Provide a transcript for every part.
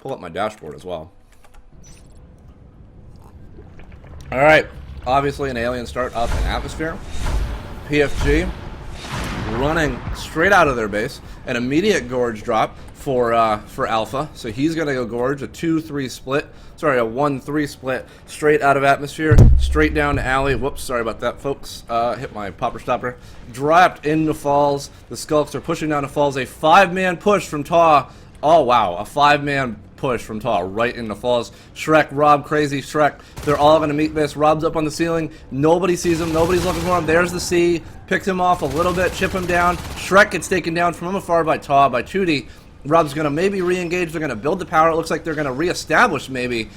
pull up my dashboard as well. Alright, obviously an alien start up in atmosphere. PFG running straight out of their base. An immediate gorge drop for Alpha. So he's going to go gorge, a 2-3 split. Sorry, a 1-3 split straight out of atmosphere, straight down to alley. Whoops, sorry about that, folks. Hit my popper stopper. Dropped into falls. The Skulks are pushing down to falls. A 5-man push from Taw. Oh, wow, a 5-man push from Taw right into falls. Shrek, Rob, Crazy, Shrek, they're all going to meet this. Rob's up on the ceiling. Nobody sees him. Nobody's looking for him. There's the C. Picks him off a little bit, chip him down. Shrek gets taken down from afar by Taw, by Tootie. Rob's going to maybe re-engage. They're going to build the power. It looks like they're going to re-establish maybe.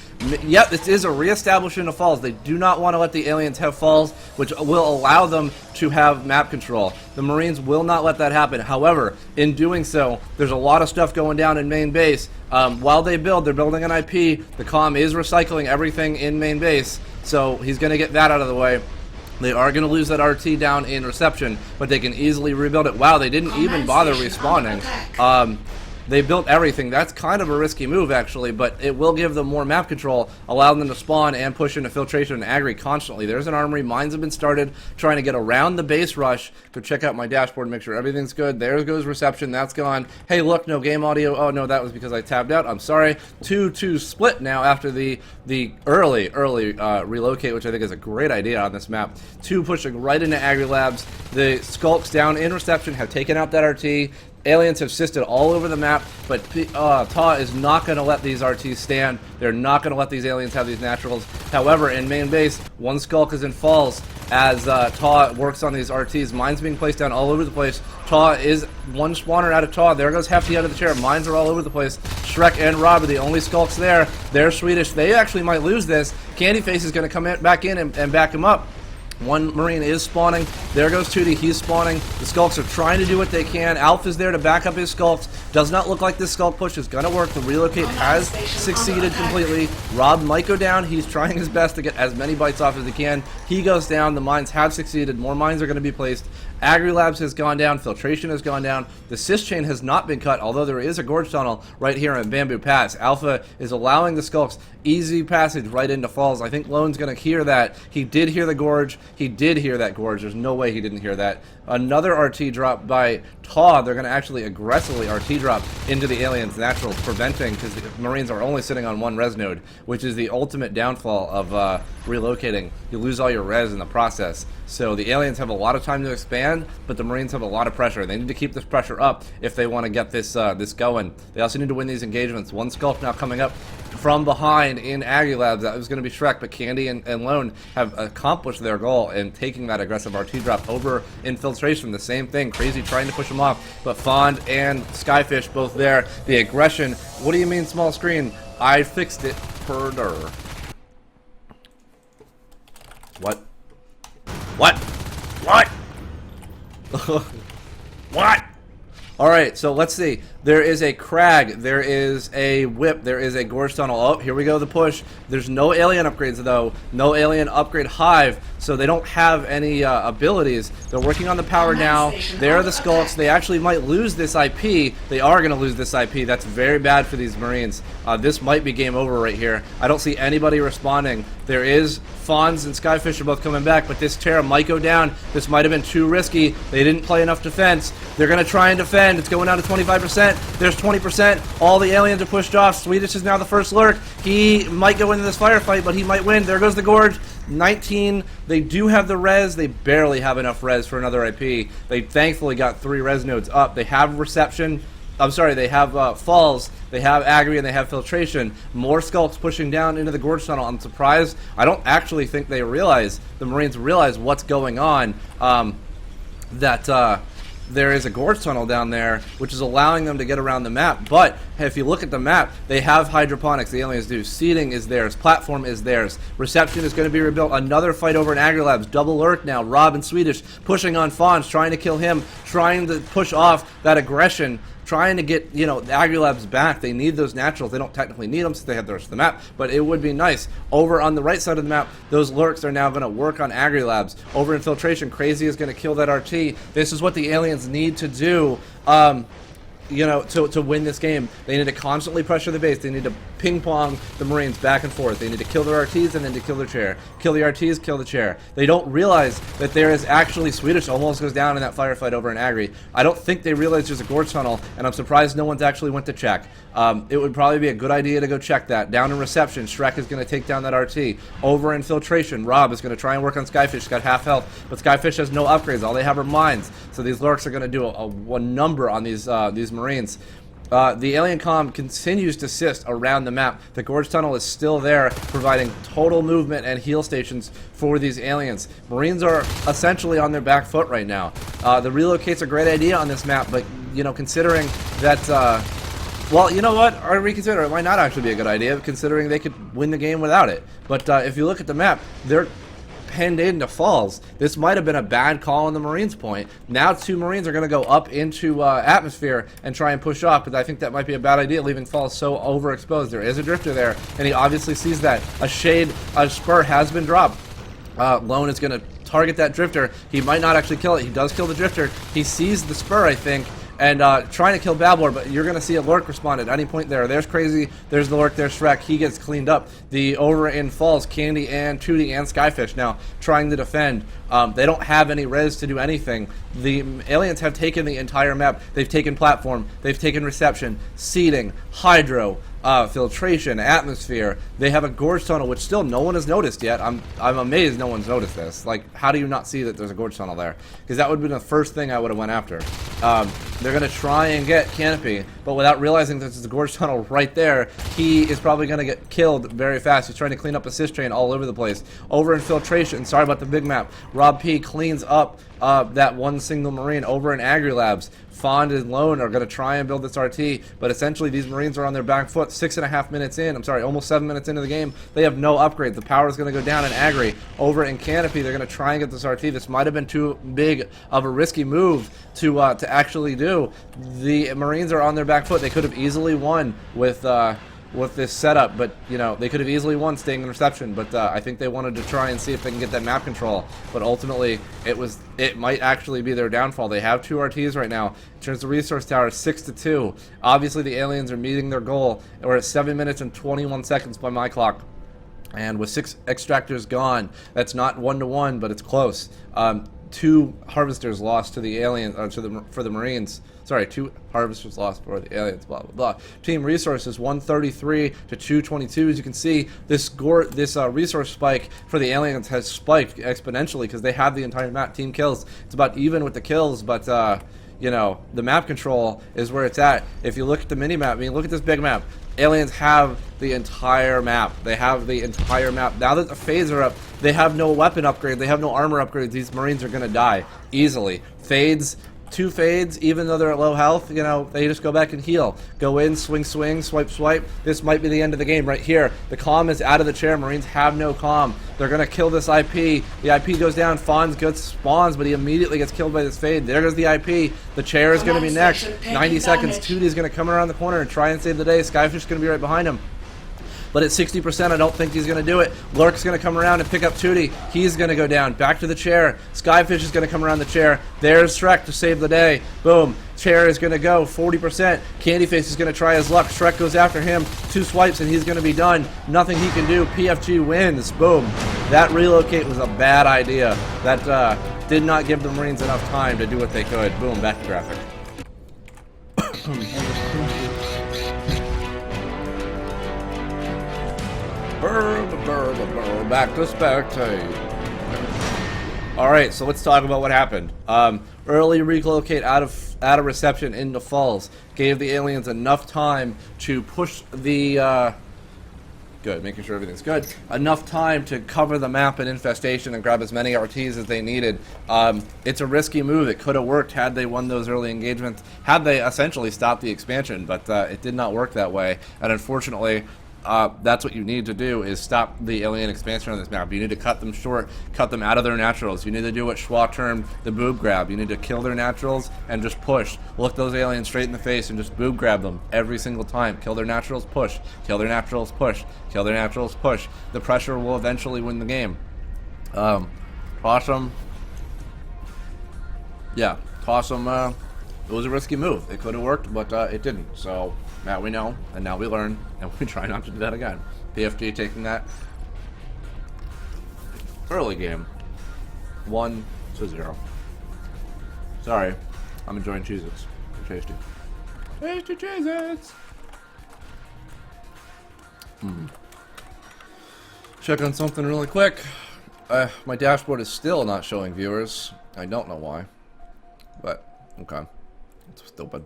Yep, this is a re-establishment of falls. They do not want to let the aliens have falls, which will allow them to have map control. The Marines will not let that happen. However, in doing so, there's a lot of stuff going down in main base. While they build, they're building an IP. The comm is recycling everything in main base, so he's going to get that out of the way. They are going to lose that RT down in reception, but they can easily rebuild it. Wow, they didn't even bother respawning. They built everything. That's kind of a risky move, actually, but it will give them more map control, allow them to spawn and push into filtration and agri constantly. There's an armory. Mines have been started trying to get around the base rush. Go check out my dashboard and make sure everything's good. There goes reception. That's gone. Hey, look, no game audio. Oh, no, that was because I tabbed out. I'm sorry. 2-2 split now after the early relocate, which I think is a great idea on this map. 2 pushing right into agri labs. The Skulks down in reception have taken out that RT. Aliens have sisted all over the map, but Taw is not going to let these RTs stand. They're not going to let these aliens have these naturals. However, in main base, one Skulk is in falls as Taw works on these RTs. Mines being placed down all over the place. Taw is one spawner out of Taw. There goes Hefty out of the chair. Mines are all over the place. Shrek and Rob are the only Skulks there. They're Swedish. They actually might lose this. Candyface is going to come back in and back him up. One Marine is spawning. There goes Tootie. He's spawning. The Skulks are trying to do what they can. Alpha's there to back up his Skulks. Does not look like this Skulk push is going to work. The relocate has succeeded completely. Rob might go down. He's trying his best to get as many bites off as he can. He goes down. The mines have succeeded. More mines are going to be placed. Agri Labs has gone down. Filtration has gone down. The sys chain has not been cut, although there is a gorge tunnel right here in Bamboo Pass. Alpha is allowing the Skulks easy passage right into falls. I think Lone's going to hear that. He did hear the gorge. He did hear that gorge. There's no way he didn't hear that. Another RT drop by Taw. They're going to actually aggressively RT drop into the aliens' naturals, preventing, because the Marines are only sitting on one res node, which is the ultimate downfall of relocating. You lose all your res in the process. So the aliens have a lot of time to expand, but the Marines have a lot of pressure. They need to keep this pressure up if they want to get this this going. They also need to win these engagements. One Skulk now coming up from behind in Aggie Labs. That was going to be Shrek, but Candy and Lone have accomplished their goal in taking that aggressive RT drop over infiltration. The same thing. Crazy trying to push them off, but Fond and Skyfish both there. The aggression. What do you mean small screen? I fixed it. Further. What? What? What? What? Alright, so let's see. There is a crag, there is a whip, there is a gorge tunnel. Oh, here we go, the push. There's no alien upgrades though. No alien upgrade hive, so they don't have any abilities. They're working on the power now. There are the Skulks. They actually might lose this IP. They are going to lose this IP. That's very bad for these Marines. This might be game over right here. I don't see anybody responding. There is Fawns and Skyfish are both coming back, but this Terra might go down. This might have been too risky. They didn't play enough defense. They're going to try and defend. It's going down to 25%. There's 20%. All the aliens are pushed off. Swedish is now the first lurk. He might go into this firefight, but he might win. There goes the gorge. 19. They do have the res. They barely have enough res for another IP. They thankfully got 3 res nodes up. They have reception. I'm sorry, they have falls, they have agri, and they have filtration. More Skulks pushing down into the gorge tunnel. I'm surprised. I don't actually think they realize, the Marines realize what's going on, that there is a gorge tunnel down there, which is allowing them to get around the map. But if you look at the map, they have hydroponics. The aliens do. Seating is theirs. Platform is theirs. Reception is going to be rebuilt. Another fight over in Agri Labs. Double lurk now. Rob and Swedish pushing on Fawns, trying to kill him, trying to push off that aggression, trying to get, you know, the Agri Labs back. They need those naturals. They don't technically need them since they have the rest of the map, but it would be nice. Over on the right side of the map, those lurks are now going to work on Agri Labs. Over infiltration, Crazy is going to kill that RT. This is what the aliens need to do. you know, to win this game. They need to constantly pressure the base. They need to ping pong the Marines back and forth. They need to kill their RTs and then to kill their chair. Kill the RTs, kill the chair. They don't realize that there is actually Swedish almost goes down in that firefight over in Agri. I don't think they realize there's a gorge tunnel, and I'm surprised no one's actually went to check. It would probably be a good idea to go check that. Down in reception, Shrek is going to take down that RT. Over infiltration, Rob is going to try and work on Skyfish. He's got half health, but Skyfish has no upgrades. All they have are mines. So these lurks are going to do a number on these Marines. The alien comm continues to assist around the map. The gorge tunnel is still there, providing total movement and heal stations for these aliens. Marines are essentially on their back foot right now. The relocate's a great idea on this map, but you know, considering that, well, you know what? I reconsider. It might not actually be a good idea, considering they could win the game without it. But if you look at the map, they're penned into falls. This might have been a bad call on the Marines' point. Now 2 Marines are going to go up into atmosphere and try and push off, but I think that might be a bad idea, leaving falls so overexposed. There is a drifter there, and he obviously sees that. A spur has been dropped. Lone is going to target that drifter. He might not actually kill it. He does kill the drifter. He sees the spur, I think, and trying to kill Babblor, but you're going to see a lurk respond at any point there. There's Crazy, there's the lurk, there's Shrek. He gets cleaned up. The over in falls, Candy and Tootie and Skyfish now trying to defend. They don't have any res to do anything. The aliens have taken the entire map. They've taken platform, they've taken reception, seeding, hydro, filtration, atmosphere. They have a gorge tunnel, which still no one has noticed yet. I'm amazed no one's noticed this. Like, how do you not see that there's a gorge tunnel there? Because that would have been the first thing I would have went after. They're going to try and get Canopy, but without realizing that there's a gorge tunnel right there, he is probably going to get killed very fast. He's trying to clean up a sys train all over the place. Over infiltration, sorry about the big map. Rob P cleans up that one single Marine. Over in Agri Labs, Fond and Lone are going to try and build this RT, but essentially these Marines are on their back foot. 6.5 minutes in, I'm sorry, almost 7 minutes into the game. They have no upgrades. The power is going to go down in Agri. Over in Canopy, they're going to try and get this RT. This might have been too big of a risky move to actually do. The Marines are on their back foot. They could have easily won with this setup, but you know, they could have easily won staying in reception, but I think they wanted to try and see if they can get that map control, but ultimately it might actually be their downfall. They have 2 RTs right now. In terms of resource tower, 6-2. Obviously the aliens are meeting their goal. We're at 7 minutes and 21 seconds by my clock, and with 6 extractors gone, that's not 1-1, but it's close. 2 harvesters lost to the aliens, for the Marines. Sorry, 2 harvesters lost for the aliens, blah, blah, blah. Team resources, 133 to 222. As you can see, this resource spike for the aliens has spiked exponentially because they have the entire map. Team kills, it's about even with the kills, but you know, the map control is where it's at. If you look at the mini-map, I mean, look at this big map. Aliens have the entire map. They have the entire map. Now that the fades are up, they have no weapon upgrade. They have no armor upgrade. These Marines are going to die easily. Fades, 2 fades, even though they're at low health, you know, they just go back and heal. Go in, swing, swing, swipe, swipe. This might be the end of the game right here. The comm is out of the chair. Marines have no comm. They're going to kill this IP. The IP goes down. Fonz gets spawns, but he immediately gets killed by this fade. There goes the IP. The chair is going to be next. 90 seconds. Tootie's going to come around the corner and try and save the day. Skyfish is going to be right behind him. But at 60%, I don't think he's going to do it. Lurk's going to come around and pick up Tootie. He's going to go down. Back to the chair. Skyfish is going to come around the chair. There's Shrek to save the day. Boom. Chair is going to go. 40%. Candyface is going to try his luck. Shrek goes after him. 2 swipes and he's going to be done. Nothing he can do. PFG wins. Boom. That relocate was a bad idea. That did not give the Marines enough time to do what they could. Boom. Back to graphic. Back to spectate. Alright, so let's talk about what happened. Early relocate out of reception into falls gave the aliens enough time to push the good, making sure everything's good. Enough time to cover the map and infestation and grab as many RTs as they needed. It's a risky move. It could have worked had they won those early engagements, had they essentially stopped the expansion, but it did not work that way. And unfortunately, that's what you need to do, is stop the alien expansion on this map. You need to cut them short, cut them out of their naturals. You need to do what Schwa termed the boob grab. You need to kill their naturals and just push. Look those aliens straight in the face and just boob grab them every single time. Kill their naturals, push. Kill their naturals, push. Kill their naturals, push. The pressure will eventually win the game. TAWsome. Yeah, TAWsome It was a risky move. It could have worked, but it didn't. So now we know, and now we learn, and we try not to do that again. PFG taking that early game 1-0. Sorry, I'm enjoying Cheez-Its. They're tasty. Tasty Cheez-Its! Check on something really quick. My dashboard is still not showing viewers. I don't know why. But, okay. It's stupid.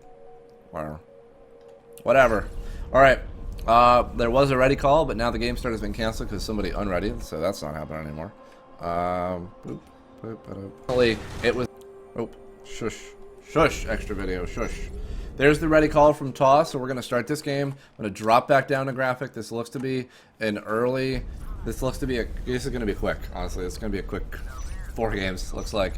Whatever. Alright. There was a ready call, but now the game start has been canceled because somebody unready, so that's not happening anymore. It was... Oh, shush. Shush, extra video, shush. There's the ready call from TAWsome, so we're going to start this game. I'm going to drop back down to graphic. This looks to be an early... This is going to be quick, honestly. It's going to be a quick 4 games, looks like.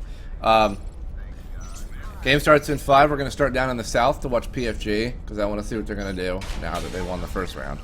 Game starts in 5. We're going to start down in the south to watch PFG, because I want to see what they're going to do now that they won the first round.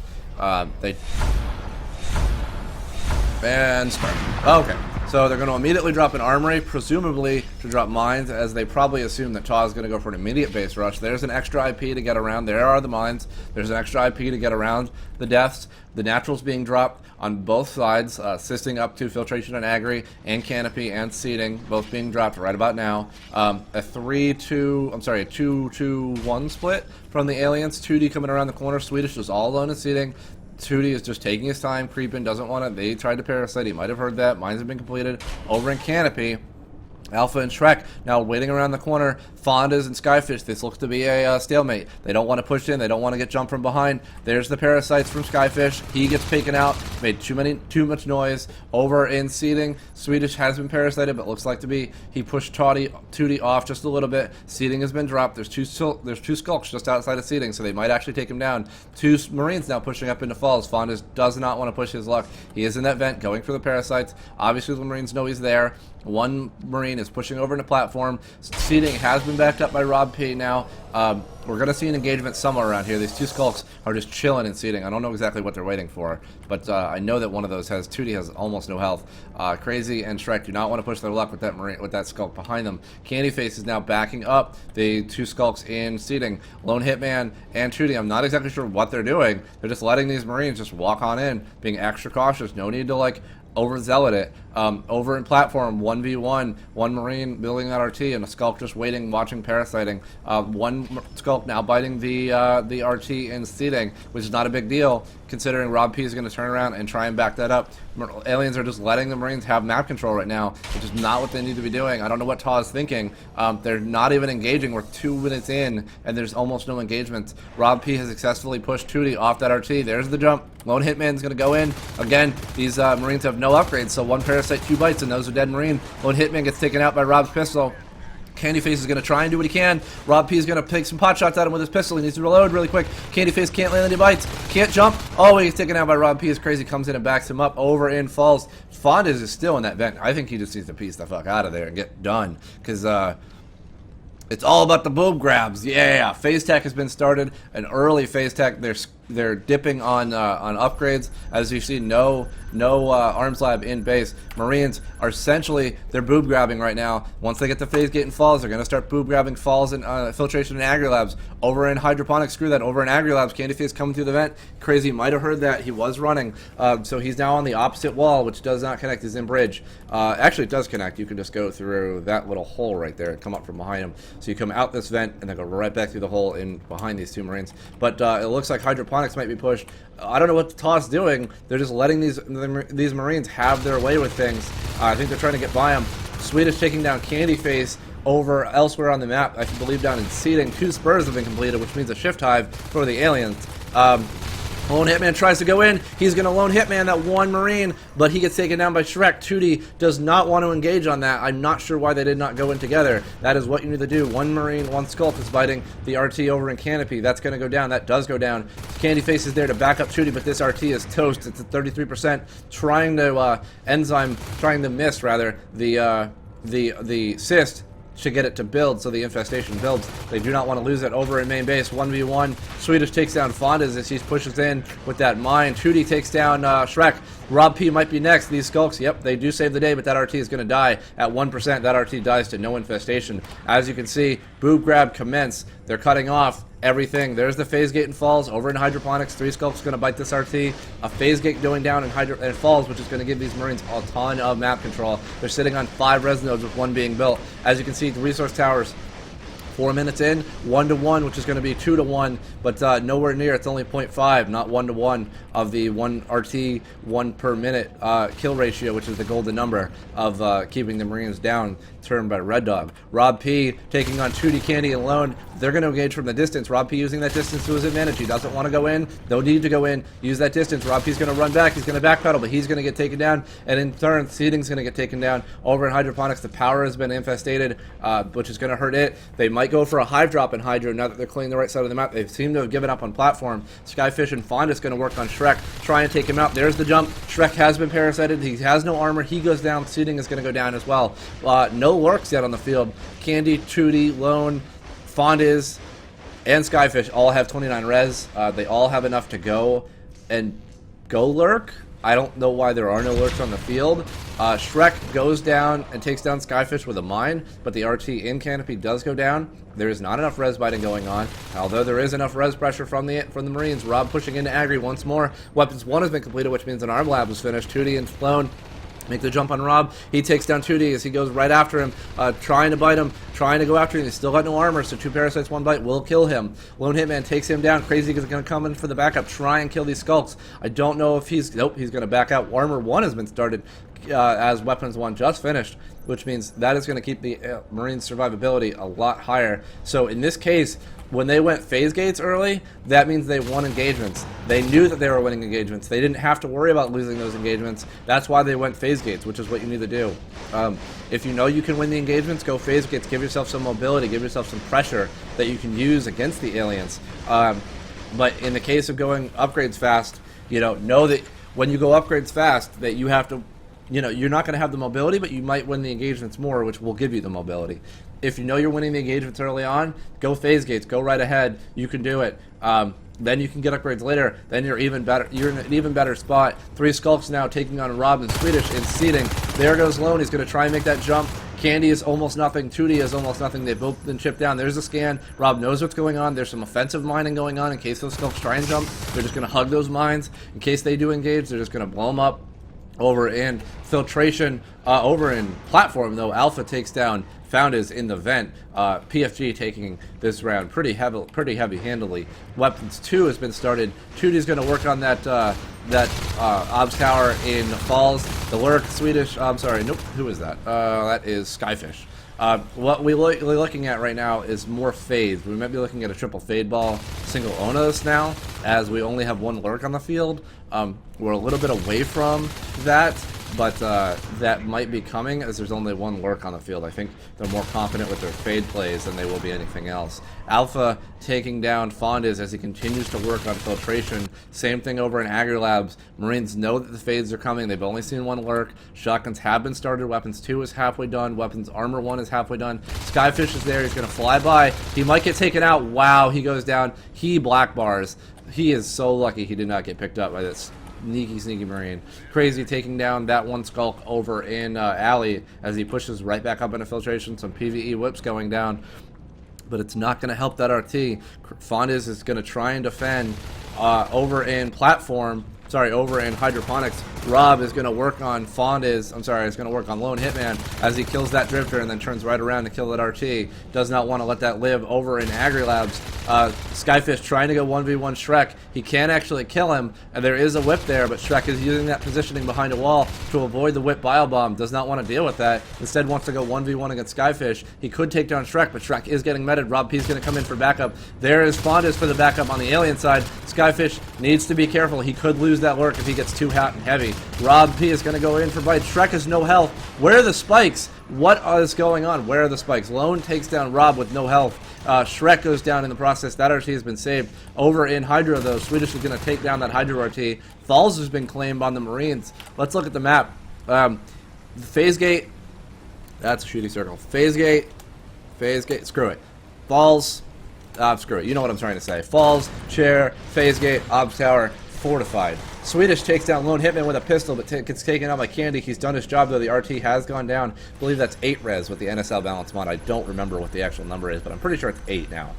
And start. Okay, so they're going to immediately drop an armory, presumably to drop mines, as they probably assume that TAW is going to go for an immediate base rush. There's an extra IP to get around. There are the mines. There's an extra IP to get around the deaths. The naturals being dropped on both sides, assisting up to filtration and agri, and canopy and seeding, both being dropped right about now. A 2-2-1 split from the aliens. 2D coming around the corner. Swedish is all alone in seeding. 2D is just taking his time, creeping, doesn't want it. They tried to parasite. He might have heard that. Mines have been completed. Over in Canopy, Alpha and Shrek now waiting around the corner. Fondas and Skyfish. This looks to be a stalemate. They don't want to push in. They don't want to get jumped from behind. There's the parasites from Skyfish. He gets taken out. Made too much noise. Over in seeding, Swedish has been parasited, but looks like to be he pushed 2D off just a little bit. Seeding has been dropped. There's two skulks just outside of seeding, so they might actually take him down. 2 Marines now pushing up into falls. Fondas does not want to push his luck. He is in that vent going for the parasites. Obviously the Marines know he's there. 1 Marine is pushing over into platform. Seeding has been backed up by Rob P now. We're going to see an engagement somewhere around here. These 2 skulks are just chilling in seeding. I don't know exactly what they're waiting for, but I know that one of those has 2D has almost no health. Crazy and Shrek do not want to push their luck with that Marine, with that skulk behind them. Candyface is now backing up the 2 skulks in seeding. Lone Hitman and 2D. I'm not exactly sure what they're doing. They're just letting these Marines just walk on in, being extra cautious. No need to like overzealot it. Over in platform, 1v1, 1 Marine building that RT, and a skulk just waiting, watching, parasiting. 1 skulk now biting the RT in seeding, which is not a big deal, considering Rob P is going to turn around and try and back that up. Aliens are just letting the Marines have map control right now, which is not what they need to be doing. I don't know what TAW is thinking. They're not even engaging. We're 2 minutes in, and there's almost no engagement. Rob P has successfully pushed 2D off that RT. There's the jump. Lone Hitman's going to go in. Again, these Marines have no upgrades, so 1 parasite, 2 bites, and those are dead Marine. Lone Hitman gets taken out by Rob's pistol. Candyface is going to try and do what he can. Rob P is going to take some pot shots at him with his pistol. He needs to reload really quick. Candyface can't land any bites. Can't jump. Oh, he's taken out by Rob P. Is crazy. Comes in and backs him up. Over in falls. Fondas is still in that vent. I think he just needs to piece the fuck out of there and get done. Because, it's all about the boob grabs. Yeah, phase tech has been started. An early phase tech. They're dipping on upgrades. As you see, no arms lab in base. Marines are essentially they're boob grabbing right now. Once they get to phase gate and falls, they're gonna start boob grabbing falls and filtration and agri labs. Over in hydroponics, screw that. Over in agri labs, Candyface coming through the vent. Crazy might have heard that. He was running, so he's now on the opposite wall, which does not connect. He's in bridge. Actually, it does connect. You can just go through that little hole right there and come up from behind him. So you come out this vent and then go right back through the hole in behind these 2 Marines. But it looks like hydroponics might be pushed. I don't know what the TAW's doing. They're just letting these Marines have their way with things. I think they're trying to get by them. Swedish taking down Candyface over elsewhere on the map. I believe down in seeding. 2 spurs have been completed, which means a shift hive for the aliens. Lone Hitman tries to go in. He's going to Lone Hitman that 1 Marine, but he gets taken down by Shrek. 2D does not want to engage on that. I'm not sure why they did not go in together. That is what you need to do. 1 Marine, 1 Skulk is biting the RT over in Canopy. That's going to go down. That does go down. Candyface is there to back up 2D, but this RT is toast. It's at 33%. Trying to miss, rather, the cyst. should get it to build so the infestation builds. They do not want to lose it over in main base. 1v1. Swedish takes down Fondas as he pushes in with that mine. 2D takes down Shrek. Rob P might be next. These skulks, yep, they do save the day, but that RT is going to die at 1%. That RT dies to no infestation. As you can see, boob grab commence. They're cutting off everything. There's the phase gate and falls over in hydroponics. 3 skulks going to bite this RT. A phase gate going down and falls, which is going to give these Marines a ton of map control. They're sitting on 5 res nodes with 1 being built. As you can see, the resource towers 4 minutes in, 1-to-1, which is going to be 2-to-1, but nowhere near. It's only 0.5, not 1-to-1 of the 1 RT, 1 per minute kill ratio, which is the golden number of keeping the Marines down, turned by Red Dog. Rob P taking on 2D Candy alone. They're going to engage from the distance. Rob P using that distance to his advantage. He doesn't want to go in. No need to go in. Use that distance. Rob P's going to run back. He's going to backpedal, but he's going to get taken down. And in turn, Seeding's going to get taken down. Over in hydroponics, the power has been infestated, which is going to hurt it. They might go for a hive drop in Hydro now that they're clearing the right side of the map. They seem to have given up on platform. Skyfish and Fonda's going to work on Shrek, try and take him out. There's the jump. Shrek has been parasited. He has no armor. He goes down. Seeding is going to go down as well. No lurks yet on the field. Candy, 2D, Lone, Fondas, and Skyfish all have 29 res. They all have enough to go and go lurk. I don't know why there are no lurks on the field. Shrek goes down and takes down Skyfish with a mine, but the RT in Canopy does go down. There is not enough res biting going on, although there is enough res pressure from the Marines. Rob pushing into Agri once more. Weapons 1 has been completed, which means an arm lab was finished. 2D and Sloan make the jump on Rob. He takes down 2D as he goes right after him, trying to bite him, trying to go after him. He's still got no armor, so 2 parasites, 1 bite will kill him. Lone Hitman takes him down. Crazy is going to come in for the backup, try and kill these skulks. I don't know if he's... Nope, he's going to back out. Armor 1 has been started as Weapons 1 just finished, which means that is going to keep the Marines' survivability a lot higher. So in this case, when they went phase gates early, that means they won engagements. They knew that they were winning engagements. They didn't have to worry about losing those engagements. That's why they went phase gates, which is what you need to do. If you know you can win the engagements, go phase gates. Give yourself some mobility. Give yourself some pressure that you can use against the aliens. But in the case of going upgrades fast, know that when you go upgrades fast, that you have to, you're not going to have the mobility, but you might win the engagements more, which will give you the mobility. If you know you're winning the engagements early on, go phase gates, go right ahead. You can do it. Then you can get upgrades later. Then you're even better. You're in an even better spot. 3 skulks now taking on Rob and Swedish in seeding. There goes Lone. He's going to try and make that jump. Candy is almost nothing. 2D is almost nothing. They've both been chipped down. There's a scan. Rob knows what's going on. There's some offensive mining going on in case those skulks try and jump. They're just going to hug those mines. In case they do engage, they're just going to blow them up. Over in filtration, over in platform though, Alpha takes down Founders in the vent. PFG taking this round pretty heavy handedly. Weapons 2 has been started. 2D is going to work on that obs tower in falls. The lurk Swedish. I'm sorry, nope. Who is that? That is Skyfish. What we're looking at right now is more fades. We might be looking at a triple fade ball, single Onos now, as we only have 1 lurk on the field. We're a little bit away from that, but that might be coming as there's only 1 lurk on the field. I think they're more confident with their fade plays than they will be anything else. Alpha taking down Fondas as he continues to work on filtration. Same thing over in Agri Labs. Marines know that the fades are coming. They've only seen 1 lurk. Shotguns have been started. Weapons 2 is halfway done. Weapons Armor 1 is halfway done. Skyfish is there. He's going to fly by. He might get taken out. Wow, he goes down. He black bars. He is so lucky he did not get picked up by this sneaky Marine. Crazy taking down that 1 skulk over in Alley as he pushes right back up into filtration. Some PvE whips going down, but it's not going to help that RT. Fondas is going to try and defend over in platform. Sorry, over in hydroponics. Rob is going to work on Fondas. I'm sorry, is going to work on Lone Hitman as he kills that drifter and then turns right around to kill that RT. Does not want to let that live over in Agri Labs. Skyfish trying to go 1v1 Shrek. He can actually kill him, and there is a whip there, but Shrek is using that positioning behind a wall to avoid the whip bio bomb. Does not want to deal with that. Instead wants to go 1v1 against Skyfish. He could take down Shrek, but Shrek is getting meted. Rob P is going to come in for backup. There is Fondas for the backup on the alien side. Skyfish needs to be careful. He could lose that lurk if he gets too hot and heavy. Rob P is going to go in for bites. Shrek has no health. Where are the spikes? What is going on? Where are the spikes? Lone takes down Rob with no health. Shrek goes down in the process. That RT has been saved. Over in Hydro, though, Swedish is going to take down that Hydro RT. Falls has been claimed on the Marines. Let's look at the map. The phase gate. That's a shooting circle. Phase gate. phase gate, screw it. Falls, screw it, you know what I'm trying to say. Falls, chair, phase gate, obs tower, fortified. Swedish takes down Lone Hitman with a pistol, but gets taken out by Candy. He's done his job, though. The RT has gone down. I believe that's 8 res with the NSL balance mod. I don't remember what the actual number is, but I'm pretty sure it's 8 now.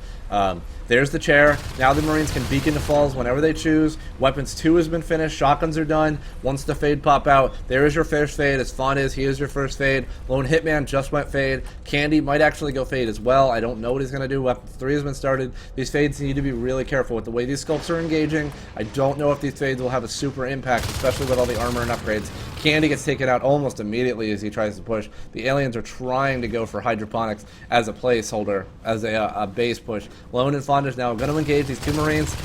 There's the chair. Now the Marines can beacon to falls whenever they choose. Weapons 2 has been finished. Shotguns are done. Once the fade pop out, there is your first fade. As Fawn is, he is your first fade. Lone Hitman just went fade. Candy might actually go fade as well. I don't know what he's going to do. Weapons 3 has been started. These fades need to be really careful with the way these sculpts are engaging. I don't know if these fades will have a super impact, especially with all the armor and upgrades. Candy gets taken out almost immediately as he tries to push. The aliens are trying to go for hydroponics as a placeholder, as a base push. Lone and Fonda is now going to engage these 2 Marines.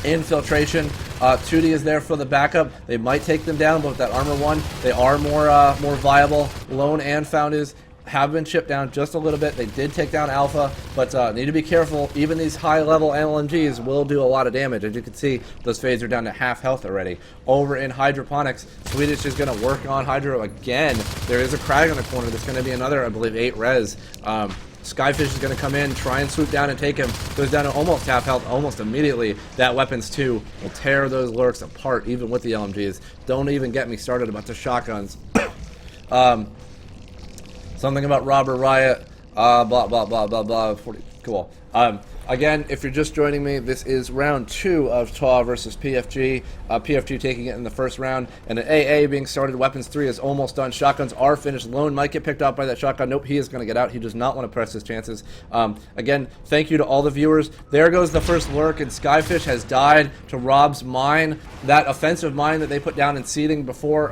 Infiltration. 2D is there for the backup. They might take them down, but with that armor 1, they are more viable. Lone and Founders have been chipped down just a little bit. They did take down Alpha, but need to be careful. Even these high-level LMGs will do a lot of damage. As you can see, those fades are down to half health already. Over in Hydroponics, Swedish is going to work on Hydro again. There is a Crag in the corner. There's going to be another, I believe, 8 res. Skyfish is going to come in, try and swoop down and take him. Goes down to almost half health almost immediately. That Weapons 2 will tear those lurks apart, even with the LMGs. Don't even get me started about the shotguns. Something about Robber Riot, blah, blah, blah, blah, blah, 40, cool. Again, if you're just joining me, this is round 2 of TAW versus PFG. PFG taking it in the first round, and an AA being started. Weapons 3 is almost done. Shotguns are finished. Lone might get picked up by that shotgun. Nope, he is going to get out. He does not want to press his chances. Again, thank you to all the viewers. There goes the first lurk, and Skyfish has died to Rob's mine. That offensive mine that they put down in seeding before,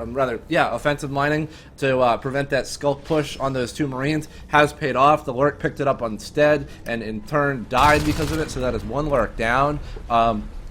offensive mining to prevent that skulk push on those 2 Marines has paid off. The lurk picked it up instead, and in turn died because of it, so that is 1 lurk down.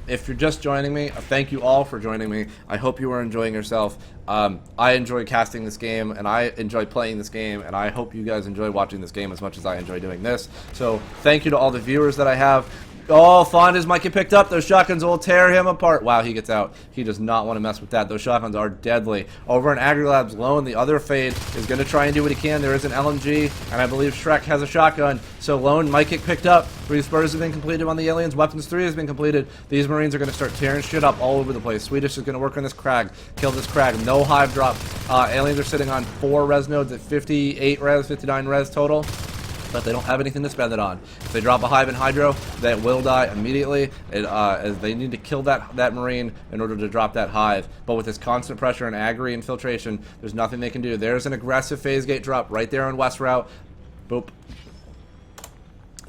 If you're just joining me, thank you all for joining me. I hope you are enjoying yourself. I enjoy casting this game, and I enjoy playing this game, and I hope you guys enjoy watching this game as much as I enjoy doing this. So thank you to all the viewers that I have. Oh, Fondas might get picked up. Those shotguns will tear him apart. Wow, he gets out. He does not want to mess with that. Those shotguns are deadly. Over in AgriLabs, Lone, the other fade, is going to try and do what he can. There is an LMG, and I believe Shrek has a shotgun. So Lone might get picked up. 3 spurs have been completed on the aliens. Weapons 3 has been completed. These Marines are going to start tearing shit up all over the place. Swedish is going to work on this Crag. Kill this Crag. No hive drop. Aliens are sitting on 4 res nodes at 58 res, 59 res total. But they don't have anything to spend it on. If they drop a hive in Hydro, they will die immediately. As they need to kill that Marine in order to drop that hive. But with this constant pressure and agri infiltration, there's nothing they can do. There's an aggressive phase gate drop right there on West Route. Boop.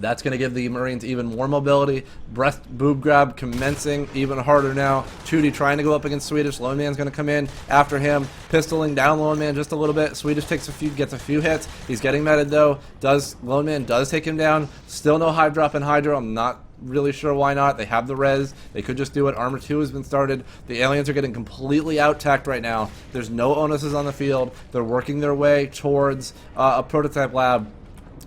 That's going to give the Marines even more mobility. Breast boob grab commencing even harder now. Chudy trying to go up against Swedish. Lone Man's going to come in after him, pistoling down Lone Man just a little bit. Swedish gets a few hits. He's getting meted though. Lone Man does take him down. Still no hive drop in Hydro. I'm not really sure why not. They have the res. They could just do it. Armor 2 has been started. The aliens are getting completely out-tacked right now. There's no onuses on the field. They're working their way towards a prototype lab.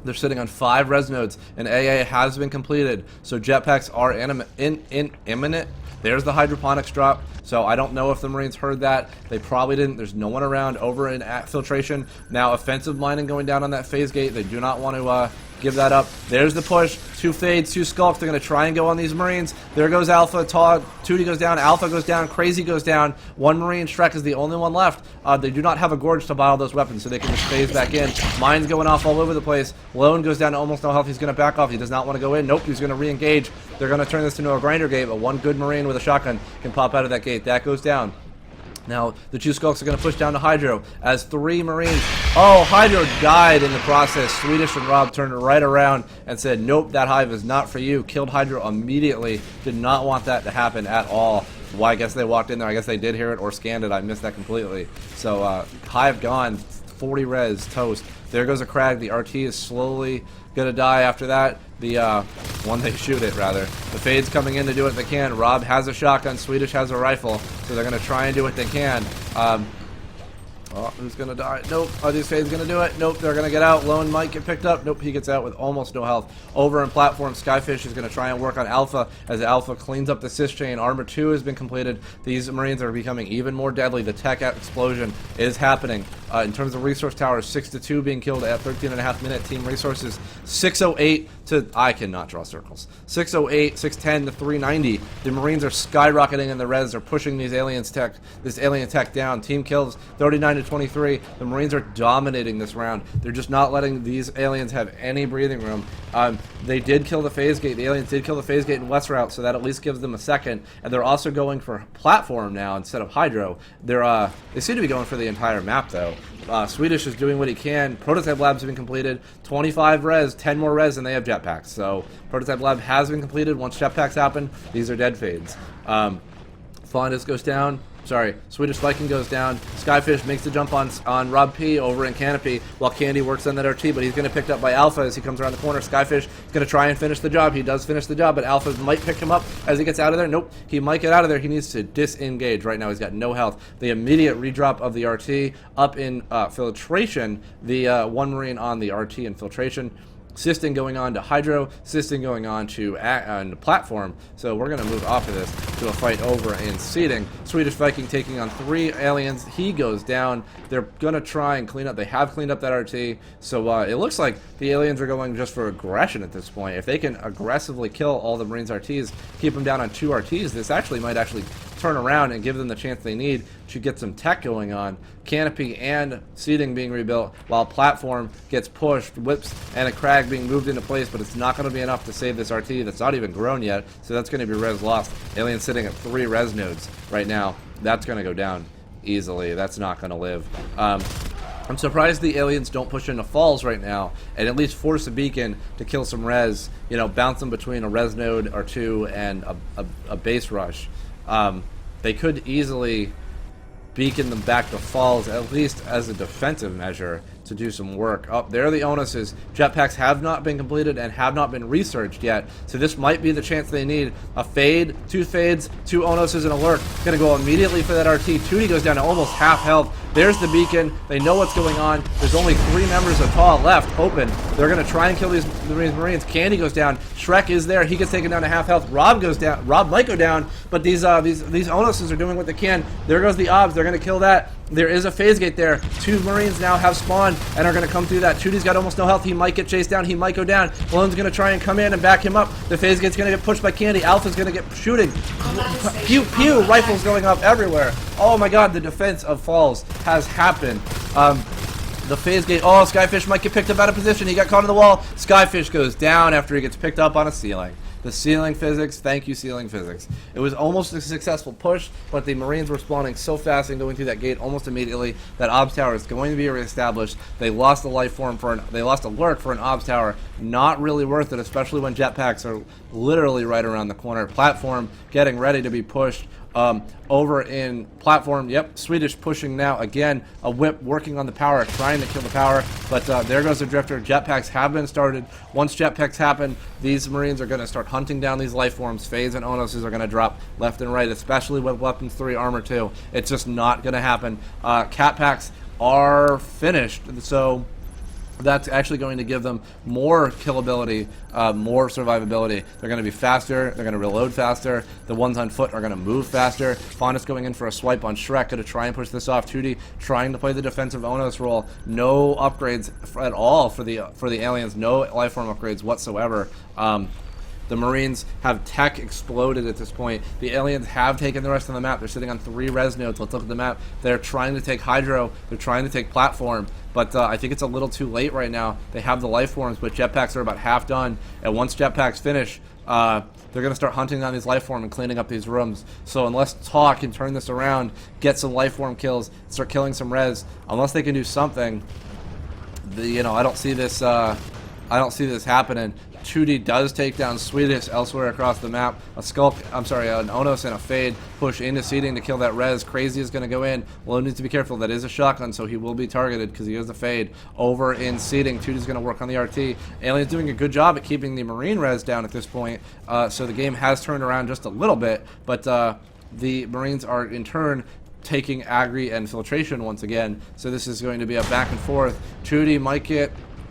They're sitting on 5 res nodes, and AA has been completed, so jetpacks are imminent. There's the hydroponics drop, so I don't know if the Marines heard that. They probably didn't. There's no one around. Over in filtration. Now offensive mining going down on that phase gate. They do not want to give that up. There's the push. 2 fades, 2 skulks. They're going to try and go on these Marines. There goes Alpha. TAW, 2D goes down. Alpha goes down. Crazy goes down. 1 Marine. Shrek is the only one left. They do not have a Gorge to buy all those weapons, so they can just phase back in. Mines going off all over the place. Lone goes down to almost no health. He's going to back off. He does not want to go in. Nope, he's going to re-engage. They're going to turn this into a grinder gate, but 1 good Marine with a shotgun can pop out of that gate. That goes down. Now, the 2 skulks are going to push down to Hydro as 3 Marines. Oh, Hydro died in the process. Swedish and Rob turned right around and said, nope, that hive is not for you. Killed Hydro immediately. Did not want that to happen at all. Well, I guess they walked in there. I guess they did hear it or scanned it. I missed that completely. So, hive gone. 40 res. Toast. There goes a Crag. The RT is slowly going to die after that. The one they shoot it, rather. The fade's coming in to do what they can. Rob has a shotgun. Swedish has a rifle. So they're going to try and do what they can. Oh, who's gonna die? Nope. Are these Fade's gonna do it? Nope. They're gonna get out. Lone might get picked up. Nope. He gets out with almost no health. Over in platform, Skyfish is gonna try and work on Alpha as Alpha cleans up the sys chain. Armor 2 has been completed. These Marines are becoming even more deadly. The tech explosion is happening. In terms of resource towers, 6-2 being killed at 13.5 minute. Team resources 608 to I cannot draw circles. 608, 610 to 390. The Marines are skyrocketing in the res. They're pushing these alien tech down. Team kills 39 to 23. The Marines are dominating this round. They're just not letting these aliens have any breathing room. They did kill the phase gate. The aliens did kill the phase gate in West Route, so that at least gives them a second. And they're also going for platform now instead of hydro. They seem to be going for the entire map though. Swedish is doing what he can. Prototype labs have been completed. 25 res, 10 more res, and they have jetpacks. So prototype lab has been completed. Once jetpacks happen, these are dead Fades. Flawless goes down. Sorry, Swedish Viking goes down. Skyfish makes the jump on Rob P over in Canopy while Candy works on that RT, but he's going to be picked up by Alpha as he comes around the corner. Skyfish is going to try and finish the job. He does finish the job, but Alpha might pick him up as he gets out of there. Nope, he might get out of there. He needs to disengage. Right now he's got no health. The immediate redrop of the RT up in filtration. The one Marine on the RT infiltration. Systing going on to Hydro, Systing going on to platform. So we're going to move off of this to a fight over in seating. Swedish Viking taking on 3 aliens. He goes down. They're going to try and clean up. They have cleaned up that RT. So it looks like the aliens are going just for aggression at this point. If they can aggressively kill all the Marines RTs, keep them down on 2 RTs, this might actually turn around and give them the chance they need to get some tech going on. Canopy and seating being rebuilt while platform gets pushed, whips, and a crag being moved into place, but it's not going to be enough to save this RT that's not even grown yet, so that's going to be res lost. Alien sitting at 3 res nodes right now. That's going to go down easily. That's not going to live. I'm surprised the aliens don't push into falls right now and at least force a beacon to kill some res, you know, bounce them between a res node or 2 and a base rush. They could easily beacon them back to falls, at least as a defensive measure, to do some work. Oh, there are the onuses. Jetpacks have not been completed and have not been researched yet, so this might be the chance they need. A fade, 2 fades, 2 onuses, and a lurk. Gonna go immediately for that RT. Tootie goes down to almost half health. There's the beacon. They know what's going on. There's only 3 members of TAW left open. They're gonna try and kill these Marines. Candy goes down. Shrek is there. He gets taken down to half health. Rob goes down. Rob might go down, but these onuses are doing what they can. There goes the obs. They're gonna kill that. There is a phase gate there. 2 Marines now have spawned and are going to come through that. Tootie's got almost no health. He might get chased down. He might go down. Lone's going to try and come in and back him up. The phase gate's going to get pushed by Candy. Alpha's going to get shooting. Pew, pew. Rifles going up everywhere. Oh my god, the defense of falls has happened. The phase gate. Oh, Skyfish might get picked up out of position. He got caught in the wall. Skyfish goes down after he gets picked up on a ceiling. The ceiling physics, thank you ceiling physics. It was almost a successful push, but the Marines were spawning so fast and going through that gate almost immediately that OBS tower is going to be reestablished. They lost the life form they lost a lurk for an OBS tower. Not really worth it, especially when jetpacks are literally right around the corner. Platform getting ready to be pushed. Over in platform, yep, Swedish pushing now again, a whip working on the power, trying to kill the power, but there goes the drifter. Jetpacks have been started. Once jetpacks happen, these Marines are going to start hunting down these life forms. Phase and Onuses are going to drop left and right, especially with weapons 3, armor 2. It's just not going to happen. Cat packs are finished, so that's actually going to give them more killability, more survivability. They're going to be faster. They're going to reload faster. The ones on foot are going to move faster. Faunus going in for a swipe on Shrek. Going to try and push this off. Tootie trying to play the defensive Onos role. No upgrades at all for the aliens. No lifeform upgrades whatsoever. The Marines have tech exploded at this point. The aliens have taken the rest of the map. They're sitting on 3 res nodes. Let's look at the map. They're trying to take Hydro. They're trying to take Platform. But I think it's a little too late right now. They have the life forms, but jetpacks are about half done. And once jetpacks finish, they're going to start hunting down these life form and cleaning up these rooms. So unless TAW can turn this around, get some life form kills, start killing some res, unless they can do something, I don't see this. I don't see this happening. 2D does take down Swedish elsewhere across the map. An Onos and a Fade push into seating to kill that res. Crazy is going to go in. Lone needs to be careful. That is a shotgun, so he will be targeted because he is a Fade. Over in seating, 2D's going to work on the RT. Alien's doing a good job at keeping the Marine res down at this point, so the game has turned around just a little bit, but the Marines are in turn taking Agri and Filtration once again. So this is going to be a back and forth. 2D might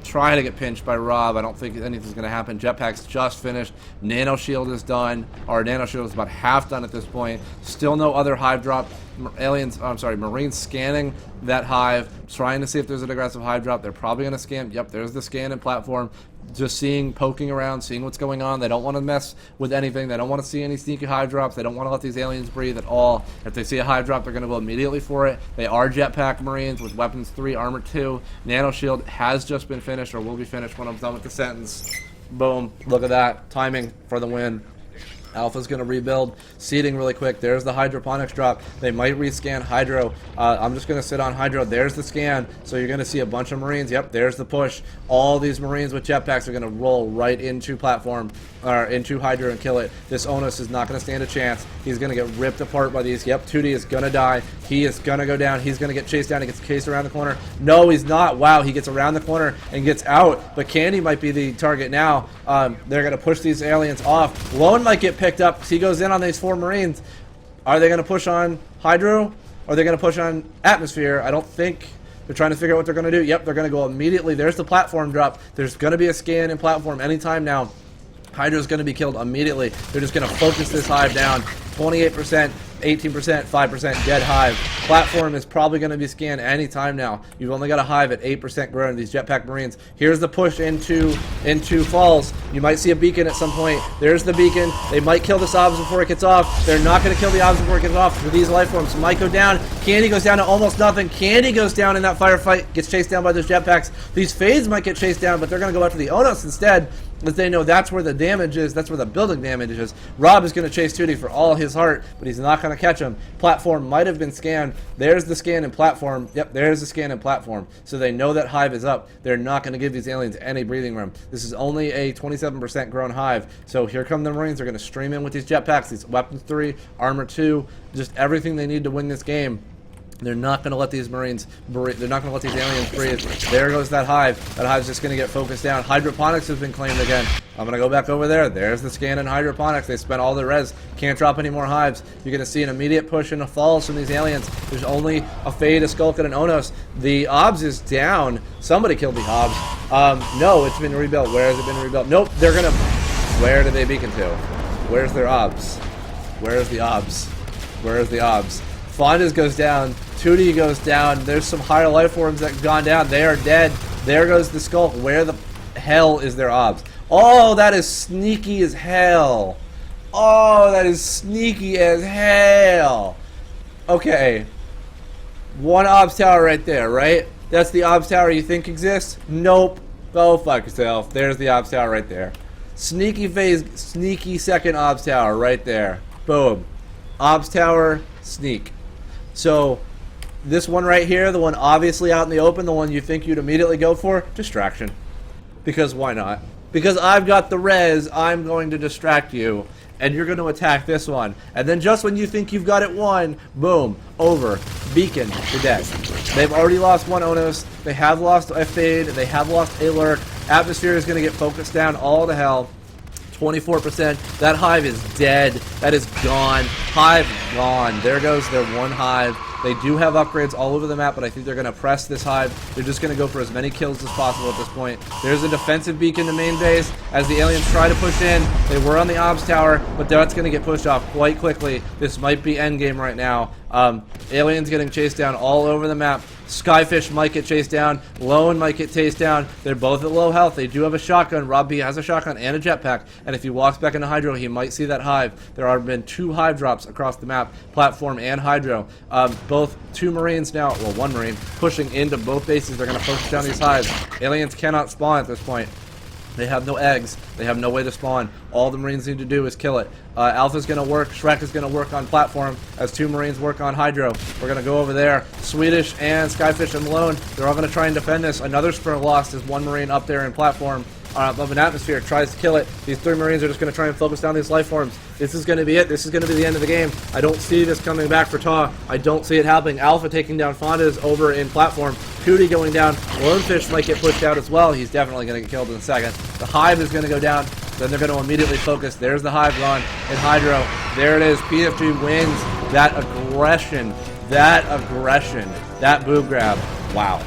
try to get pinched by Rob. I don't think anything's going to happen. Jetpack's just finished. Nano Shield is done. Or Nano Shield is about half done at this point. Still no other hive drop. Marines scanning that hive, trying to see if there's an aggressive hive drop. They're probably going to scan. Yep, there's the scan and platform. Just poking around, seeing what's going on. They don't want to mess with anything. They don't want to see any sneaky hive drops. They don't want to let these aliens breathe at all. If they see a hive drop, they're going to go immediately for it. They are Jetpack Marines with Weapons 3, Armor 2. Nano Shield has just been finished, or will be finished when I'm done with the sentence. Boom. Look at that. Timing for the win. Alpha's going to rebuild. Seeding really quick. There's the hydroponics drop. They might rescan Hydro. I'm just going to sit on Hydro. There's the scan. So you're going to see a bunch of Marines. Yep, there's the push. All these Marines with jetpacks are going to roll right into platform, or into Hydro and kill it. This Onus is not going to stand a chance. He's going to get ripped apart by these. Yep, 2D is going to die. He is going to go down. He's going to get chased down. He gets chased around the corner. No, he's not. Wow, he gets around the corner and gets out. But Candy might be the target now. They're going to push these aliens off. Lone might get picked up because he goes in on these 4 Marines. Are they going to push on Hydro? Or are they going to push on Atmosphere? I don't think. They're trying to figure out what they're going to do. Yep, they're going to go immediately. There's the platform drop. There's going to be a scan in platform anytime now. Hydro's going to be killed immediately. They're just going to focus this hive down. 28%, 18%, 5% dead hive. Platform is probably going to be scanned anytime now. You've only got a hive at 8% grown. These Jetpack Marines. Here's the push into Falls. You might see a beacon at some point. There's the beacon. They might kill the Obs before it gets off. They're not going to kill the Obs before it gets off. These life forms might go down. Candy goes down to almost nothing. Candy goes down in that firefight. Gets chased down by those Jetpacks. These Fades might get chased down, but they're going to go after the Onos instead. As they know that's where the damage is, that's where the building damage is. Rob is going to chase 2D for all his heart, but he's not going to catch him. Platform might have been scanned. There's the scan and platform. Yep, there's the scan and platform. So they know that hive is up. They're not going to give these aliens any breathing room. This is only a 27% grown hive. So here come the Marines. They're going to stream in with these jetpacks, these Weapons 3, Armor 2, just everything they need to win this game. They're not going to let these Marines breathe. They're not going to let these aliens breathe. There goes that hive. That hive's just going to get focused down. Hydroponics has been claimed again. I'm going to go back over there. There's the scan in Hydroponics. They spent all their res. Can't drop any more hives. You're going to see an immediate push into Falls from these aliens. There's only a Fade, a Skulk, and an Onos. The Obs is down. Somebody killed the Obs. No, it's been rebuilt. Where has it been rebuilt? Nope, they're going to... Where did they beacon to? Where's their Obs? Where's the Obs? Where's the Obs? Fondas goes down. 2D goes down. There's some higher life forms that have gone down. They are dead. There goes the Skulk. Where the hell is their Obs? Oh, that is sneaky as hell. Oh, that is sneaky as hell. Okay. One Obs tower right there, right? That's the Obs tower you think exists? Nope. Go fuck yourself. There's the Obs tower right there. Sneaky phase, sneaky second Obs tower right there. Boom. Obs tower, sneak. So... this one right here, the one obviously out in the open, the one you think you'd immediately go for, distraction. Because why not? Because I've got the res, I'm going to distract you, and you're going to attack this one. And then just when you think you've got it won, boom, over, beacon to death. They've already lost one Onos, they have lost a Fade, they have lost a Lurk. Atmosphere is going to get focused down all to hell. 24%. That hive is dead. That is gone. Hive gone. There goes their one hive. They do have upgrades all over the map, but I think they're going to press this hive. They're just going to go for as many kills as possible at this point. There's a defensive beacon to main base as the aliens try to push in. They were on the Obs tower, but that's going to get pushed off quite quickly. This might be endgame right now. Aliens getting chased down all over the map. Skyfish might get chased down. Lone might get chased down. They're both at low health. They do have a shotgun. Rob B has a shotgun and a jetpack. And if he walks back into Hydro, he might see that hive. There have been 2 hive drops across the map, platform and Hydro. Both 2 Marines now, well, 1 Marine, pushing into both bases. They're going to focus down these hives. Aliens cannot spawn at this point. They have no eggs. They have no way to spawn. All the Marines need to do is kill it. Alpha's going to work. Shrek is going to work on platform as 2 Marines work on Hydro. We're going to go over there. Swedish and Skyfish and Malone, they're all going to try and defend this. Another spur lost as 1 Marine up there in platform. Of an atmosphere, tries to kill it. These 3 Marines are just going to try and focus down these life forms. This is going to be it. This is going to be the end of the game. I don't see this coming back for TAW. I don't see it happening. Alpha taking down Fondas over in platform. 2D going down. Lonefish might get pushed out as well. He's definitely going to get killed in a second. The hive is going to go down. Then they're going to immediately focus. There's the hive gone in Hydro. There it is. PFG wins That aggression, that boob grab, wow.